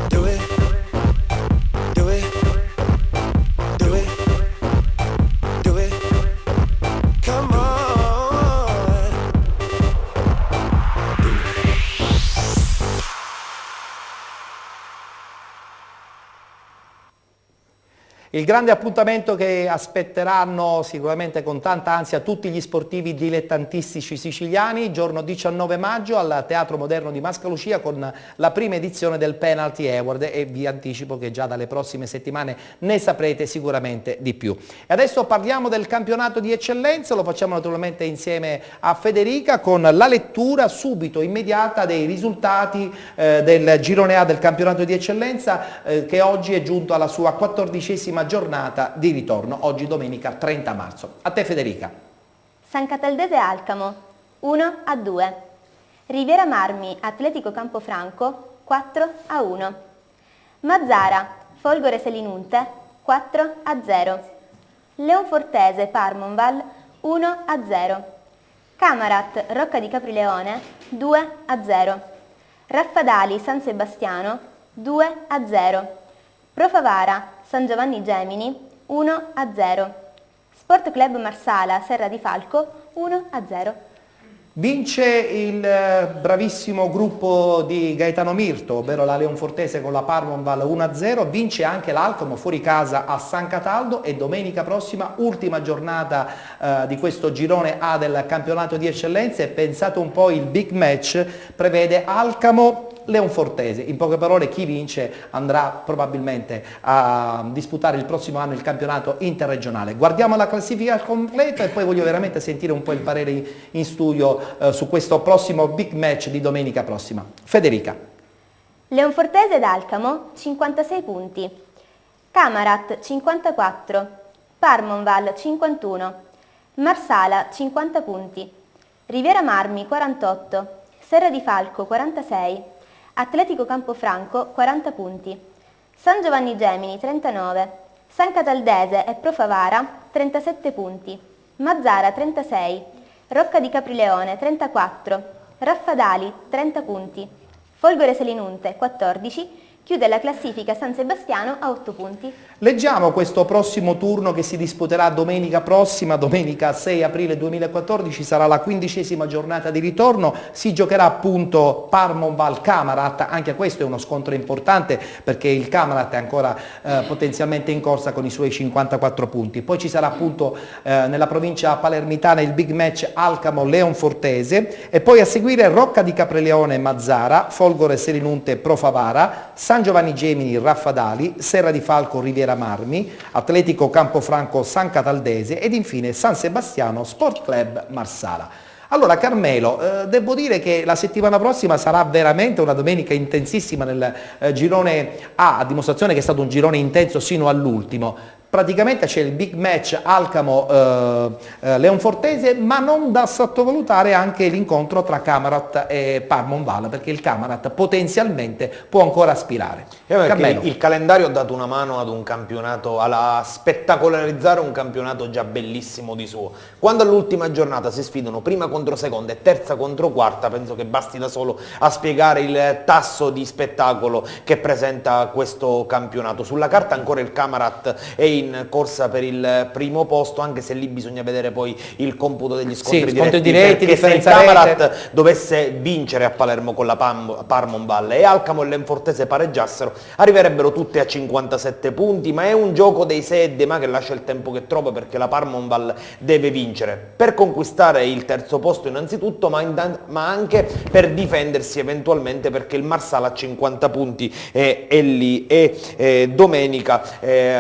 Do it, do it, do it, do it. Come on. Il grande appuntamento che aspetteranno sicuramente con tanta ansia tutti gli sportivi dilettantistici siciliani, giorno 19 maggio al Teatro Moderno di Mascalucia con la prima edizione del Penalty Award, e vi anticipo che già dalle prossime settimane ne saprete sicuramente di più. E adesso parliamo del campionato di eccellenza, lo facciamo naturalmente insieme a Federica con la lettura subito immediata dei risultati del girone A del campionato di eccellenza che oggi è giunto alla sua 14ª giornata di ritorno, oggi domenica 30 marzo. A te Federica. San Cataldese Alcamo 1-2, Riviera Marmi Atletico Campofranco 4-1, Mazzara Folgore Selinunte 4-0, Leonfortese Parmonval 1-0, Camarat Rocca di Caprileone 2-0, Raffadali San Sebastiano 2-0, Profavara San Giovanni Gemini 1-0, Sport Club Marsala Serra di Falco 1-0. Vince il bravissimo gruppo di Gaetano Mirto, ovvero la Leonfortese con la Parmonval 1-0, vince anche l'Alcamo fuori casa a San Cataldo e domenica prossima, ultima giornata di questo girone A del campionato di eccellenza, e pensate un po', il big match prevede Alcamo Leonfortese. In poche parole, chi vince andrà probabilmente a disputare il prossimo anno il campionato interregionale. Guardiamo la classifica completa e poi voglio veramente sentire un po' il parere in studio su questo prossimo big match di domenica prossima. Federica. Leonfortese ed Alcamo 56 punti, Camarat 54, Parmonval 51, Marsala 50 punti, Riviera Marmi 48, Serra di Falco 46, Atletico Campofranco 40 punti, San Giovanni Gemini 39, San Cataldese e Profavara 37 punti, Mazzara 36, Rocca di Caprileone 34, Raffadali 30 punti, Folgore Selinunte 14, chiude la classifica San Sebastiano a 8 punti. Leggiamo questo prossimo turno che si disputerà domenica prossima, domenica 6 aprile 2014, sarà la 15ª giornata di ritorno, si giocherà appunto Parmonval Camarat, anche questo è uno scontro importante perché il Camarat è ancora potenzialmente in corsa con i suoi 54 punti, poi ci sarà appunto nella provincia palermitana il big match Alcamo Leonfortese e poi a seguire Rocca di Caprileone Mazzara, Folgore Selinunte Profavara, San Giovanni Gemini Raffadali, Serra di Falco Riviera Marmi, Atletico Campofranco San Cataldese ed infine San Sebastiano Sport Club Marsala. Allora Carmelo, devo dire che la settimana prossima sarà veramente una domenica intensissima nel girone A, a dimostrazione che è stato un girone intenso sino all'ultimo. Praticamente c'è il big match Alcamo-Leonfortese, ma non da sottovalutare anche l'incontro tra Camarat e Parmonval, perché il Camarat potenzialmente può ancora aspirare. Il calendario ha dato una mano ad un campionato, a spettacolarizzare un campionato già bellissimo di suo. Quando all'ultima giornata si sfidano prima contro seconda e terza contro quarta, penso che basti da solo a spiegare il tasso di spettacolo che presenta questo campionato. Sulla carta ancora il Camarat è in corsa per il primo posto, anche se lì bisogna vedere poi il computo degli scontri diretti, perché se il Camarat dovesse vincere a Palermo con la Parmonval e Alcamo e Leonfortese pareggiassero, arriverebbero tutte a 57 punti, ma è un gioco dei se e dei ma che lascia il tempo che trova, perché la Parmonval deve vincere per conquistare il terzo posto innanzitutto, ma anche per difendersi eventualmente, perché il Marsala ha 50 punti e lì domenica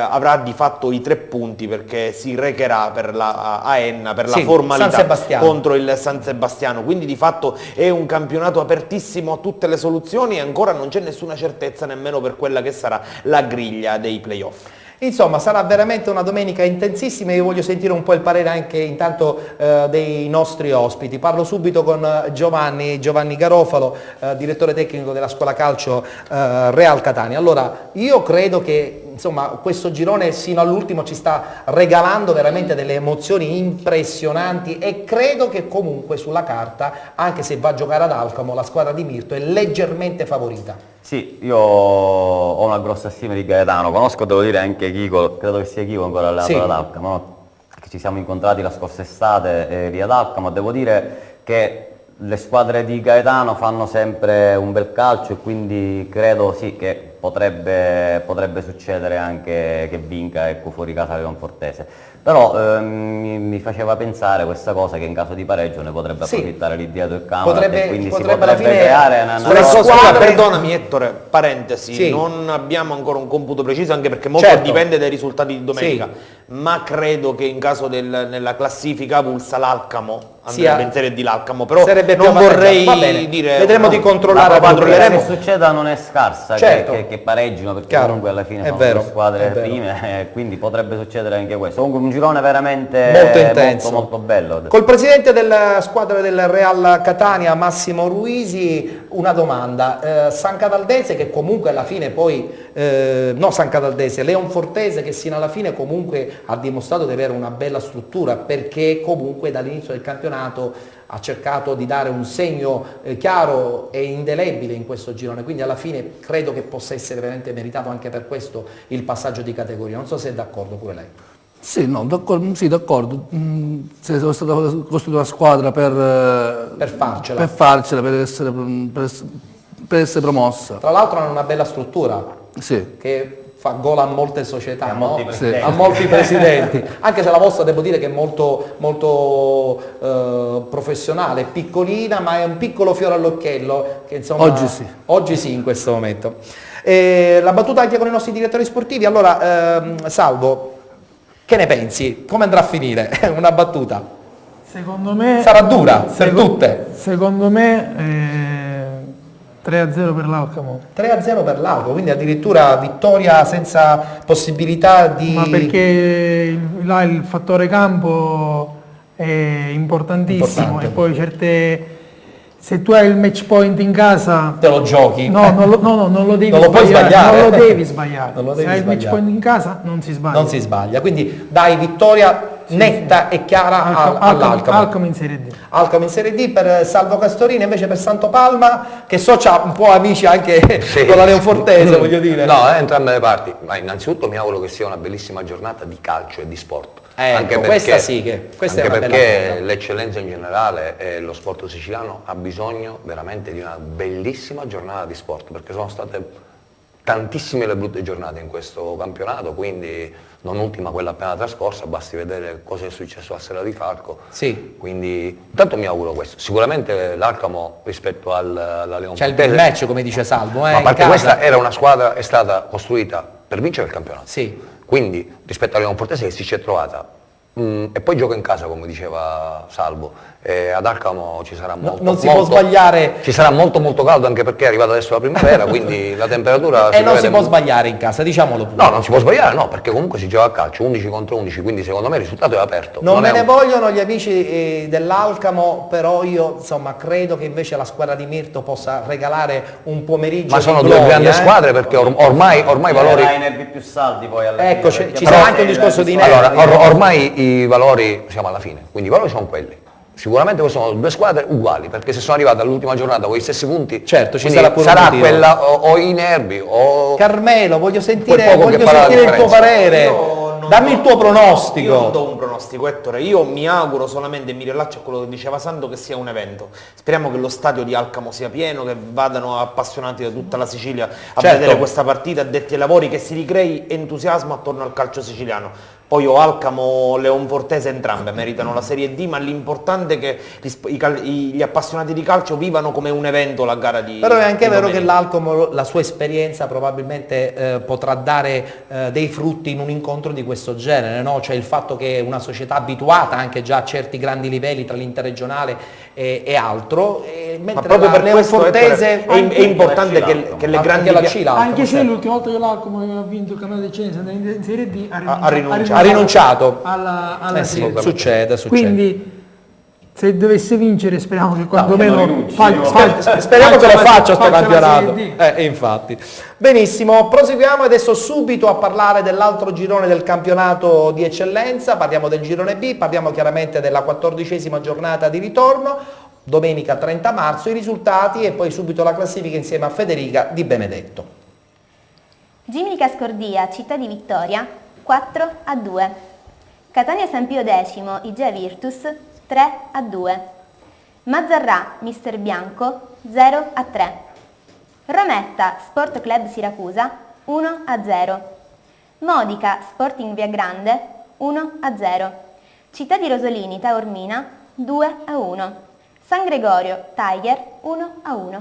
avrà di fatto i 3 punti, perché si recherà per la Aenna per la formalità contro il San Sebastiano, quindi di fatto è un campionato apertissimo a tutte le soluzioni e ancora non c'è nessuna certezza nemmeno per quella che sarà la griglia dei playoff. Insomma, sarà veramente una domenica intensissima e io voglio sentire un po' il parere anche intanto dei nostri ospiti. Parlo subito con Giovanni Garofalo, direttore tecnico della scuola calcio Real Catania. Allora, io credo che insomma questo girone sino all'ultimo ci sta regalando veramente delle emozioni impressionanti e credo che comunque sulla carta, anche se va a giocare ad Alcamo, la squadra di Mirto è leggermente favorita. Sì, io ho una grossa stima di Gaetano, conosco, devo dire, anche Chico, credo che sia Chico ancora allenatore ad Alcamo, no? Che ci siamo incontrati la scorsa estate lì ad Alcamo, devo dire che le squadre di Gaetano fanno sempre un bel calcio e quindi credo sì che potrebbe succedere anche che vinca, ecco, fuori casa Leon Fortese. Però mi faceva pensare questa cosa che in caso di pareggio ne potrebbe approfittare lì dietro il campo e quindi si potrebbe creare una squadra. Perdonami Ettore, parentesi, non abbiamo ancora un computo preciso anche perché molto dipende dai risultati di domenica, ma credo che in caso nella classifica avulsa l'Alcamo andrebbe in Serie D l'Alcamo, però non vorrei dire, vedremo di controllare, controlleremo. Se succeda non è scarsa che pareggino, perché comunque alla fine sono due squadre prime, quindi potrebbe succedere anche questo. Comunque un girone veramente molto intenso, molto bello. Col presidente della squadra del Real Catania, Massimo Ruisi, una domanda. San Cataldese che comunque alla fine poi, no San Cataldese, Leon Fortese che sino alla fine comunque ha dimostrato di avere una bella struttura, perché comunque dall'inizio del campionato ha cercato di dare un segno chiaro e indelebile in questo girone, quindi alla fine credo che possa essere veramente meritato anche per questo il passaggio di categoria. Non so se è d'accordo pure lei. Sì, no, d'accordo. Se è stata costruita una squadra per farcela, per essere promossa. Tra l'altro hanno una bella struttura, che fa gol a molte società, a molti presidenti, anche se la vostra devo dire che è molto professionale, piccolina, ma è un piccolo fiore all'occhiello che insomma oggi sì in questo momento. La battuta anche con i nostri direttori sportivi. Allora Salvo, che ne pensi? Come andrà a finire? Una battuta? Secondo me sarà dura per tutte. Secondo me 3-0 per l'Alcamo. 3-0 per l'Alcamo, quindi addirittura vittoria senza possibilità di... Ma perché là il fattore campo è importantissimo. E poi se tu hai il match point in casa... Te lo giochi? No, non lo devi sbagliare. Non lo devi sbagliare. Se hai il match point in casa non si sbaglia. Non si sbaglia, quindi dai vittoria netta e chiara all'Alcamo. Alcamo in Serie D. Alcamo in Serie D per Salvo Castorino, invece per Santopalma, che so c'ha un po' amici anche con la Leon Fortese, voglio dire. No, entrambe le parti, ma innanzitutto mi auguro che sia una bellissima giornata di calcio e di sport. Anche perché, questa è una perché l'eccellenza in generale e lo sport siciliano ha bisogno veramente di una bellissima giornata di sport, perché sono state tantissime le brutte giornate in questo campionato, quindi non ultima quella appena trascorsa, basti vedere cosa è successo a Sera di Falco. Quindi intanto mi auguro questo. Sicuramente l'Alcamo rispetto alla Leon Fortese, c'è il big match, come dice Salvo, ma a parte questa era una squadra, è stata costruita per vincere il campionato. Quindi rispetto alla Leon Fortese che si è trovata e poi gioca in casa, come diceva Salvo, ad Alcamo ci sarà può sbagliare. Ci sarà molto caldo, anche perché è arrivata adesso la primavera, quindi la temperatura e non si può sbagliare in casa, diciamolo pure. No, non si può sbagliare, no, perché comunque si gioca a calcio 11 contro 11, quindi secondo me il risultato è aperto. Non me ne vogliono gli amici dell'Alcamo, però io insomma credo che invece la squadra di Mirto possa regalare un pomeriggio. Ma sono due grandi squadre, perché ormai i valori... i nervi più saldi poi alla fine. Ecco, ci sarà anche un discorso di nervi. Allora, ormai i valori, siamo alla fine, quindi i valori sono quelli. Sicuramente sono due squadre uguali, perché se sono arrivate all'ultima giornata con gli stessi punti, ci sarà pure sarà quella o i nervi o... Carmelo, voglio sentire il tuo parere, dammi il tuo pronostico. Io non do un pronostico, Ettore, io mi auguro solamente, mi rilaccio a quello che diceva Sando, che sia un evento. Speriamo che lo stadio di Alcamo sia pieno, che vadano appassionati da tutta la Sicilia a vedere questa partita, addetti ai lavori, che si ricrei entusiasmo attorno al calcio siciliano. Poi Alcamo, Leon Fortese, entrambe meritano la Serie D, ma l'importante è che gli appassionati di calcio vivano come un evento la gara di... Però è anche vero che l'Alcamo, la sua esperienza probabilmente potrà dare dei frutti in un incontro di questo genere, no? Cioè il fatto che una società abituata anche già a certi grandi livelli tra l'interregionale e altro, mentre ma proprio per Leon Fortese è importante che le grandi... Anche se l'ultima volta che l'Alcamo ha vinto il campionato di Cenese in Serie D ha rinunciato alla Serie D. Succede. Quindi se dovesse vincere speriamo che quantomeno speriamo che lo faccia sto la campionato. Serie D. Infatti. Benissimo, proseguiamo adesso subito a parlare dell'altro girone del campionato di eccellenza, parliamo del girone B, parliamo chiaramente della 14ª giornata di ritorno, domenica 30 marzo, i risultati e poi subito la classifica insieme a Federica Di Benedetto. Giminica Scordia, Città di Vittoria, 4-2. Catania San Pio X, Igea Virtus, 3-2. Mazzarrà, Mister Bianco, 0-3. Rometta, Sport Club Siracusa, 1-0. Modica, Sporting Viagrande, 1-0. Città di Rosolini, Taormina, 2-1. San Gregorio, Tiger, 1-1.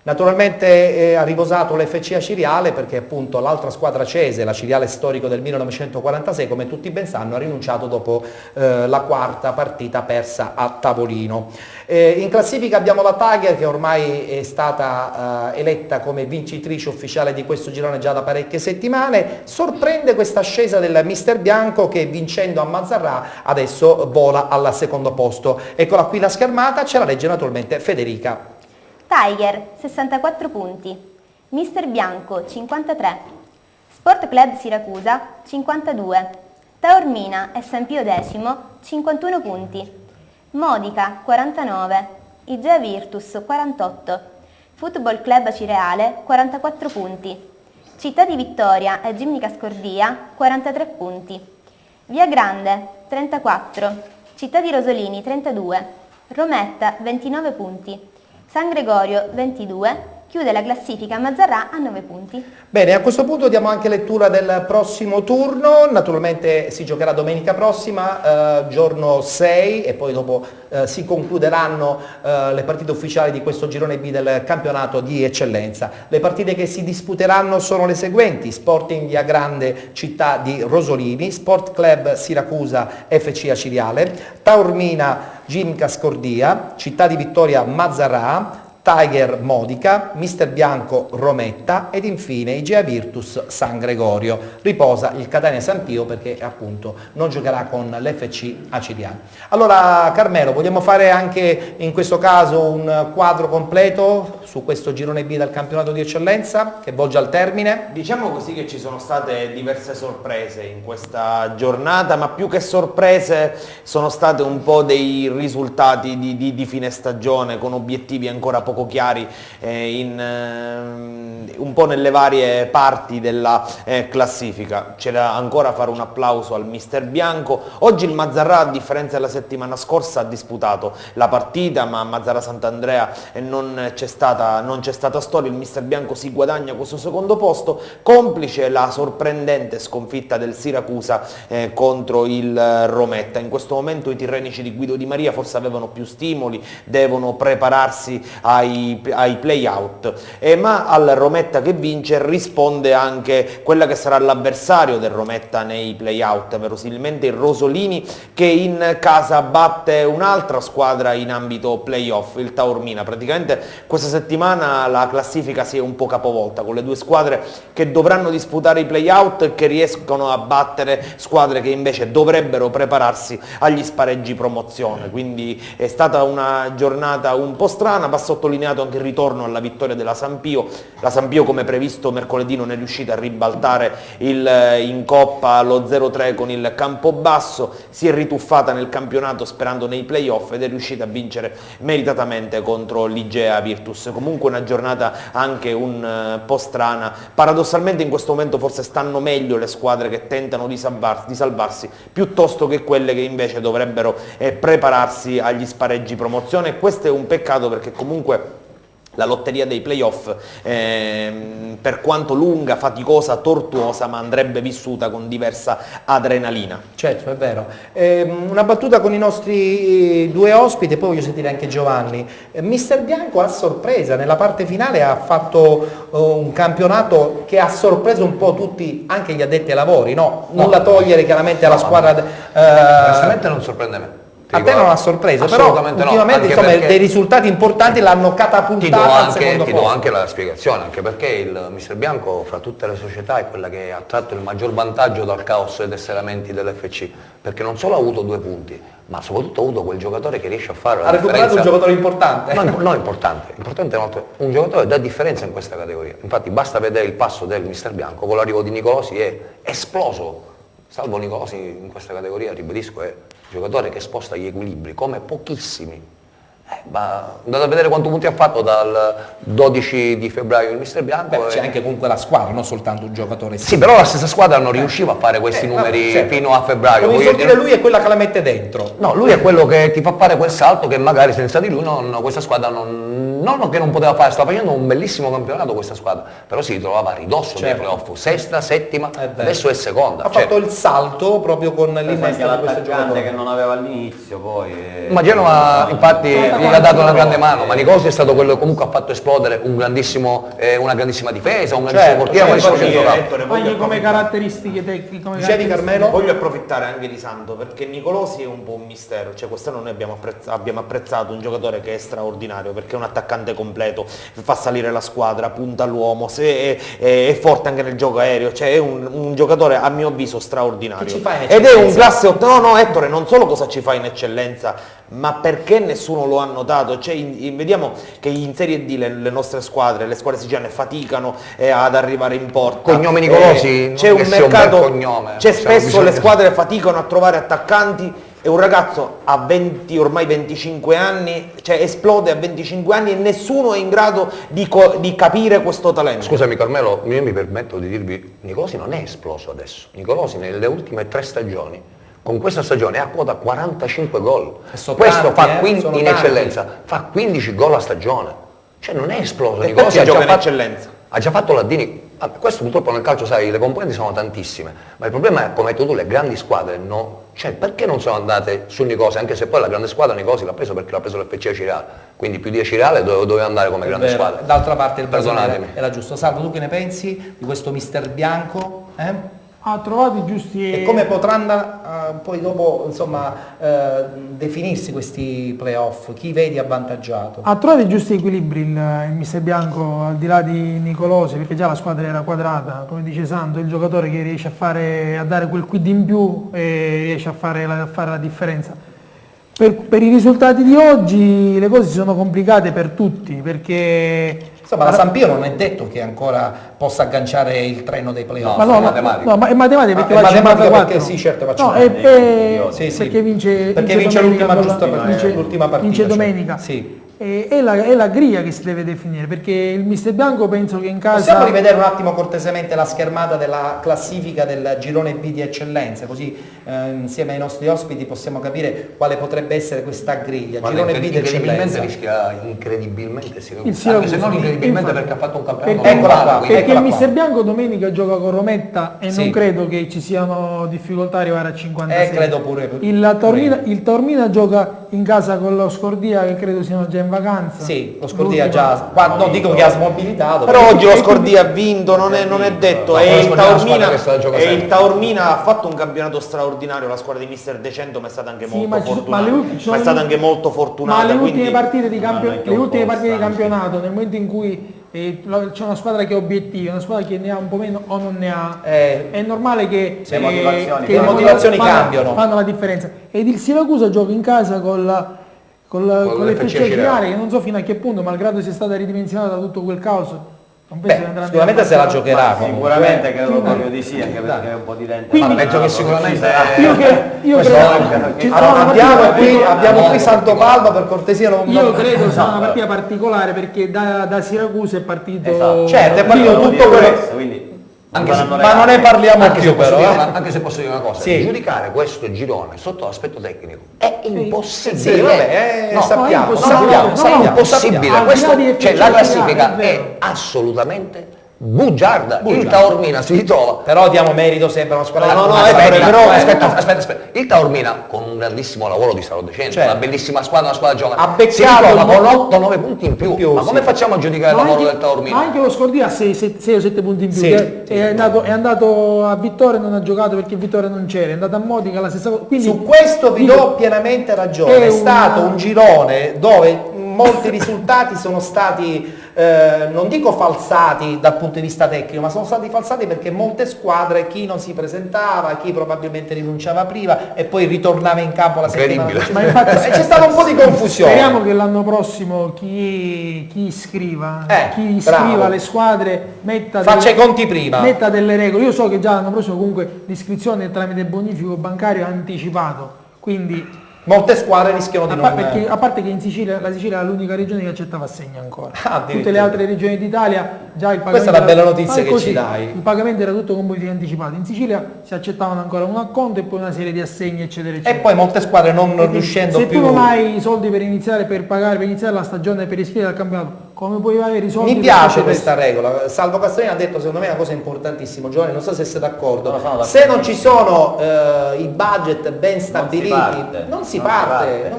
Naturalmente ha riposato l'FC Aciriale perché appunto l'altra squadra cese, la Ciriale storico del 1946, come tutti ben sanno, ha rinunciato dopo la quarta partita persa a tavolino. In classifica abbiamo la Tiger che ormai è stata eletta come vincitrice ufficiale di questo girone già da parecchie settimane. Sorprende questa ascesa del Mister Bianco che vincendo a Mazzarrà adesso vola al secondo posto. Eccola qui la schermata, ce la legge naturalmente Federica. Tiger, 64 punti. Mister Bianco, 53. Sport Club Siracusa, 52. Taormina e San Pio X, 51 punti. Modica, 49. Igea Virtus, 48. Football Club Acireale, 44 punti. Città di Vittoria e Giminica Scordia, 43 punti. Via Grande, 34. Città di Rosolini, 32. Rometta, 29 punti. San Gregorio 22, chiude la classifica Mazzarrà a 9 punti. Bene, a questo punto diamo anche lettura del prossimo turno, naturalmente si giocherà domenica prossima, giorno 6 e poi dopo si concluderanno le partite ufficiali di questo girone B del campionato di eccellenza. Le partite che si disputeranno sono le seguenti: Sporting Viagrande Città di Rosolini, Sport Club Siracusa FC Aciriale, Taormina Giminica Scordia, Città di Vittoria Mazzarrà, Tiger Modica, Mister Bianco Rometta ed infine Igea Virtus San Gregorio. Riposa il Catania San Pio perché appunto non giocherà con l'FC Aciriale. Allora Carmelo, vogliamo fare anche in questo caso un quadro completo su questo girone B del campionato di eccellenza che volge al termine? Diciamo così che ci sono state diverse sorprese in questa giornata, ma più che sorprese sono state un po' dei risultati di fine stagione con obiettivi ancora poco chiari un po' nelle varie parti della classifica. C'era ancora fare un applauso al Mister Bianco. Oggi il Mazzarrà, a differenza della settimana scorsa, ha disputato la partita, ma a Mazzarrà Sant'Andrea non c'è stata storia. Il Mister Bianco si guadagna questo secondo posto, complice la sorprendente sconfitta del Siracusa contro il Rometta. In questo momento i tirrenici di Guido Di Maria forse avevano più stimoli, devono prepararsi ai play-out, ma al Rometta che vince risponde anche quella che sarà l'avversario del Rometta nei play-out, verosimilmente il Rosolini, che in casa batte un'altra squadra in ambito play-off, il Taormina. Praticamente questa settimana la classifica si è un po' capovolta, con le due squadre che dovranno disputare i play-out e che riescono a battere squadre che invece dovrebbero prepararsi agli spareggi promozione. Quindi è stata una giornata un po' strana. Va sottolineato anche il ritorno alla vittoria della San Pio. La San Pio, come previsto mercoledì, non è riuscita a ribaltare in Coppa lo 0-3 con il Campobasso, si è rituffata nel campionato sperando nei play-off ed è riuscita a vincere meritatamente contro l'Igea Virtus. Comunque una giornata anche un po' strana. Paradossalmente in questo momento forse stanno meglio le squadre che tentano di salvarsi piuttosto che quelle che invece dovrebbero prepararsi agli spareggi promozione, e questo è un peccato perché comunque la lotteria dei playoff, per quanto lunga, faticosa, tortuosa, ma andrebbe vissuta con diversa adrenalina. Certo, è vero. Una battuta con i nostri due ospiti, poi voglio sentire anche Giovanni. Mister Bianco a sorpresa, nella parte finale ha fatto un campionato che ha sorpreso un po' tutti, anche gli addetti ai lavori, no? Nulla togliere chiaramente alla squadra... Onestamente non sorprende me. A te non ha sorpreso, però Assolutamente no, ultimamente anche insomma, perché- dei risultati importanti l'hanno catapultata al secondo ti do posto. anche la spiegazione, anche perché il Mister Bianco fra tutte le società è quella che ha tratto il maggior vantaggio dal caos e tesseramenti dell'FC, perché non solo ha avuto 2 punti, ma soprattutto ha avuto quel giocatore che riesce a fare la Ha recuperato un differenza. giocatore importante. No, importante è un giocatore che dà differenza in questa categoria. Infatti basta vedere il passo del Mister Bianco, con l'arrivo di Nicolosi è esploso, salvo Nicolosi in questa categoria, ribadisco, è un giocatore che sposta gli equilibri come pochissimi. Andate a vedere quanti punti ha fatto dal 12 di febbraio il Mister Bianco. Beh, c'è anche comunque la squadra, non soltanto un giocatore. Sì, però la stessa squadra non riusciva a fare questi numeri certo. fino a febbraio. Come Voglio dire, dire- lui è quella che la mette dentro. No, lui è quello che ti fa fare quel salto che magari senza di lui questa squadra non che non poteva fare, stava facendo un bellissimo campionato questa squadra, però si ritrovava a ridosso dei playoff, sesta, settima, adesso è seconda. Ha fatto il salto proprio con l'innesto di questo l'attaccante giocatore. che non aveva all'inizio, poi... Ma Genova infatti gli ha dato una grande mano, ma Nicolosi è stato quello che comunque ha fatto esplodere una grandissima difesa, un grandissimo portiere, un grandissimo centrocampo. Anche come caratteristiche tecniche. come Dicevi, caratteristiche- Carmelo? Voglio approfittare anche di Santo perché Nicolosi è un po' un mistero, cioè quest'anno noi abbiamo apprezzato un giocatore che è straordinario perché è un attaccante completo, fa salire la squadra, punta all'uomo, è forte anche nel gioco aereo, cioè è un giocatore a mio avviso straordinario. Che ci fa in Ed è un eccellenza? classe 8, no Ettore, non solo cosa ci fa in eccellenza, ma perché nessuno lo ha notato, cioè vediamo che in Serie D le nostre squadre, le squadre siciliane faticano ad arrivare in porta. Cognome Nicolosi, c'è non un che sia un bel mercato, cognome, c'è cioè, spesso bisogna- le squadre faticano a trovare attaccanti e un ragazzo a 20, ormai 25 anni, cioè esplode a 25 anni e nessuno è in grado di capire questo talento. Scusami Carmelo, io mi permetto di dirvi, Nicolosi non è esploso adesso, Nicolosi nelle ultime 3 stagioni, con questa stagione ha quota 45 gol, sono questo tanti, fa sono in tanti. eccellenza, fa 15 gol a stagione, cioè non è esploso, E Nicolosi perché ha gioca in fatto, eccellenza? ha già fatto l'Addini. Questo purtroppo nel calcio, sai, le componenti sono tantissime, ma il problema è, come hai detto tu, le grandi squadre, cioè perché non sono andate su Nicolosi, anche se poi la grande squadra Nicolosi l'ha preso perché l'ha preso l'FC Cireale, quindi più di Cireale doveva andare come grande Vero. squadra. D'altra parte il Brasile Perdonatemi. era giusto. Salvo, tu che ne pensi di questo Mister Bianco? Ha trovato i giusti... E come potranno poi dopo insomma definirsi questi playoff? Chi vedi avvantaggiato? Ha trovato i giusti equilibri il Mister Bianco, al di là di Nicolosi, perché già la squadra era quadrata, come dice Santo, il giocatore che riesce a dare quel quid in più e riesce a fare la differenza. Per i risultati di oggi le cose si sono complicate per tutti, perché... Insomma, la San Pio non è detto che ancora possa agganciare il treno dei playoff. Ma no, è matematico. no, ma è matematica perché è va a matematica 54. perché sì, certo, va a No, 54. è Sì. perché vince Perché domenica l'ultima partita. vince cioè. domenica. Sì. È la griglia che si deve definire, perché il Mister Bianco penso che in casa... Possiamo rivedere un attimo cortesemente la schermata della classifica del girone B di eccellenza, così insieme ai nostri ospiti possiamo capire quale potrebbe essere questa griglia. Guarda, Girone B di incredibilmente eccellenza. rischia incredibilmente Il Siracusa. anche se non incredibilmente Infatti. perché ha fatto un campionato Perché, Eccola normale, qua, quindi- perché eccola il qua. Mister Bianco domenica gioca con Rometta e Sì. non credo che ci siano difficoltà a arrivare a 56. Credo pure. Il Taormina gioca in casa con lo Scordia, che credo siano già in vacanza. Sì, lo Scordia L'ultima- già, non dico che ha smobilitato, Però oggi lo Scordia ha vinto, non è detto, No, e lo il Scordia è una squadra che sta da giocare sempre. Taormina ha fatto un campionato straordinario, la squadra di Mister De Cento, ma è stata anche Sì, molto ma ci sono- fortunata. ma le ultime- ci sono Ma è stata le- anche molto fortunata. Ma le ultime quindi- partite di, anche le un ultime po' partite di stanchi. campionato, nel momento in cui c'è una squadra che ha obiettivi, una squadra che ne ha un po' meno o non ne ha, è normale che, le motivazioni che le motivazioni cambiano. fanno la differenza. Ed il Siracusa gioca in casa con l'FC Cireale. Cireale, che non so fino a che punto, malgrado sia stata ridimensionata da tutto quel caos, non penso Beh, che andrà sicuramente se la giocherà comunque. Sicuramente credo proprio di sì, anche perché è un po' di dente. Quindi- penso che sicuramente Io credo ci sarà una partita- Abbiamo qui Santo Palma, per cortesia non... Io credo sia una partita particolare perché da Siracusa è partito... Esatto. Certo, è partito tutto quello... Quindi Anche se- Ma non ne parliamo Anche se più posso però. dire anche se posso dire una cosa, Sì. giudicare questo girone sotto l'aspetto tecnico è impossibile. Sì, vabbè, No, sappiamo, no, sappiamo, no, sappiamo, è impossibile. Al di là Questo, di cioè, la FC classifica Cireale, è è assolutamente bugiarda. Il Taormina si ritrova. Però diamo merito sempre a una squadra Però aspetta. Il Taormina con un grandissimo lavoro di Salo Decente, Certo. una bellissima squadra, una squadra giovane, Ha beccato si ritrova un con 8-9 punti in più. Ma come facciamo a giudicare il lavoro del Taormina? Ma anche lo Scordino ha 6 o 7 punti in più. Sì, È andato a Vittoria e non ha giocato perché Vittoria non c'era, è andato a Modica la stessa cosa. Quindi, Su questo vi do pienamente ragione, è stato un girone dove molti risultati sono stati, non dico falsati dal punto di vista tecnico, ma sono stati falsati perché molte squadre, chi non si presentava, chi probabilmente rinunciava prima e poi ritornava in campo la settimana Incredibile. successiva. Ma infatti E c'è stato un po' di confusione. speriamo che l'anno prossimo chi iscriva bravo. le squadre Faccia i conti prima. metta delle regole. Io so che già l'anno prossimo comunque l'iscrizione tramite bonifico bancario è anticipato, quindi Molte squadre rischiano di non... perché, a parte che in Sicilia, la Sicilia è l'unica regione che accettava assegni ancora. Addirittura. Tutte le altre regioni d'Italia già il pagamento Questa è la bella era- notizia ma che ci dai. Il pagamento era tutto con bonifici anticipati. In Sicilia si accettavano ancora un acconto e poi una serie di assegni eccetera E eccetera. poi molte squadre non riuscendo Se più... tu non hai i soldi per iniziare, per pagare, per iniziare la stagione, per iscrivere al campionato, come puoi avere i soldi? Mi piace questa regola. Salvo Castellini ha detto secondo me una cosa importantissima, Giovanni, non so se sei d'accordo. No, sono d'accordo. Se non ci sono i budget ben stabiliti, non si parte.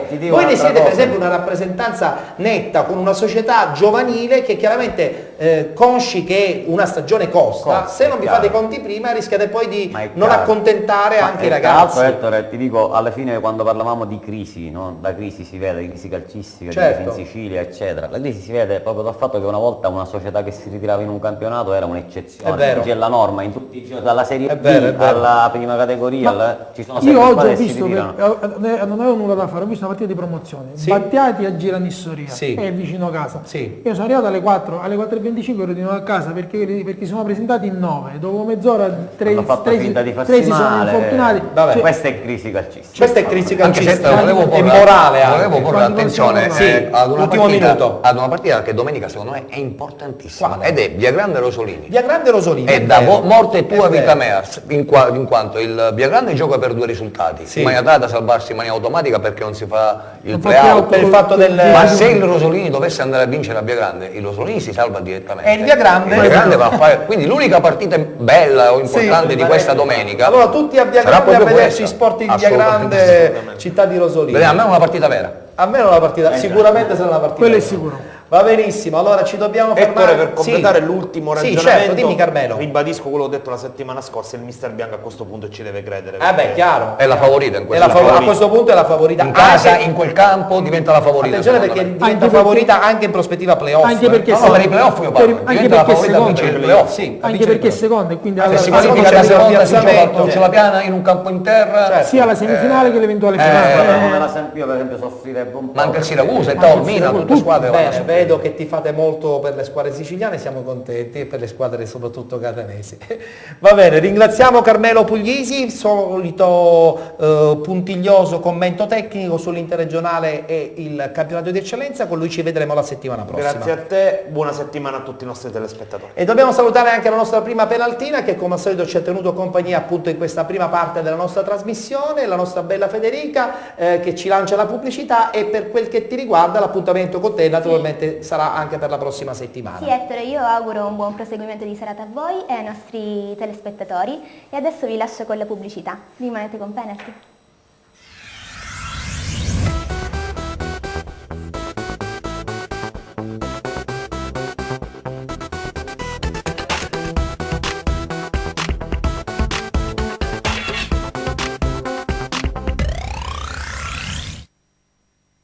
Ti dico Voi ne un'altra siete per cosa. esempio una rappresentanza netta con una società giovanile che chiaramente consci che una stagione costa, se non vi chiaro. fate i conti prima rischiate poi di Ma è non chiaro. accontentare Ma anche i tra l'altro, ragazzi. Ettore, ti dico, alla fine quando parlavamo di crisi, no? La crisi si vede, di crisi calcistica, Certo. di crisi in Sicilia, eccetera. La crisi si vede proprio dal fatto che una volta una società che si ritirava in un campionato era un'eccezione. È vero. Oggi è la norma, in tutti i giochi, dalla Serie È B vero, è vero. alla prima categoria, ci sono Io sempre oggi squadre ho che si visto, ritirano. non avevo nulla da fare, ho visto una partita di promozione, Sì. Battiati a Giranissoria, Sì. è vicino casa. Sì. Io sono arrivato alle 4, alle 4:25 ero di nuovo a casa perché sono presentati in 9, dopo mezz'ora tre Hanno fatto finta di farsi si sono male. infortunati. Vabbè. Cioè, Questa è crisi calcistica. Questa è crisi Anche se calcistica volevo e porre, morale anche. volevo porre Quando attenzione possiamo parlare? Ultimo minuto. ad una partita che domenica secondo me è importantissima Quale? ed è Viagrande Rosolini. Viagrande Rosolini. È da vero. morte tua È vita vero. mea, in quanto il Viagrande gioca per 2 risultati, Sì. in maniera tale da salvarsi in maniera automatica perché non si fa il Non fa play-out. play-out Per il fatto del... Ma se il Rosolini dovesse andare a vincere a Viagrande, il Rosolini si salva direttamente. E il Viagrande- Il Viagrande va a fare. Quindi l'unica partita bella o importante di questa domenica. Allora tutti a sarà Viagrande a proprio vederci questa. Sporting Assolutamente. Viagrande, città di Rosolini. Vediamo, a me è una partita vera. A me non è una partita, sicuramente sarà una partita. Quello è vera. sicuro. Va benissimo, allora ci dobbiamo Ettore, fermare. per completare Sì. l'ultimo Sì, ragionamento, certo, dimmi Carmelo. ribadisco quello che ho detto la settimana scorsa, il mister Bianco a questo punto ci deve credere. Eh beh, perché- chiaro. È la favorita in È questo la a questo punto è la favorita. In casa, Anche- in quel campo diventa la favorita. attenzione secondo perché me. diventa Anche perché- favorita anche in prospettiva playoff. Anche perché No, no, per i playoff io parlo. anche Diventa la perché favorita a secondo, vincere i playoff. Sì, a anche vincere perché i è secondo e quindi Se alla- si alla qualifica seconda la seconda, si piazzamento. gioca con la piana in un campo in terra. Certo. sia la semifinale che l'eventuale Come finale. la Sampio per esempio soffrirebbe un po'. Ma anche il Siracusa, il Taormina, tutte squadre vanno a Bene, soffrire. vedo che ti fate molto per le squadre siciliane, siamo contenti, e per le squadre soprattutto catanesi. Va bene, ringraziamo Carmelo Puglisi, solito puntiglioso commento tecnico sull'interregionale e il campionato di eccellenza, con lui ci vedremo la settimana prossima. Grazie a te, buona settimana a tutti i nostri telespettatori. E dobbiamo salutare anche la nostra prima penaltina che come al solito ci ha tenuto compagnia appunto in questa prima parte della nostra trasmissione, la nostra bella Federica che ci lancia la pubblicità, e per quel che ti riguarda l'appuntamento con te naturalmente sarà anche per la prossima settimana. Sì, Ettore, io auguro un buon proseguimento di serata a voi e ai nostri telespettatori e adesso vi lascio con la pubblicità. Rimanete con Penalty.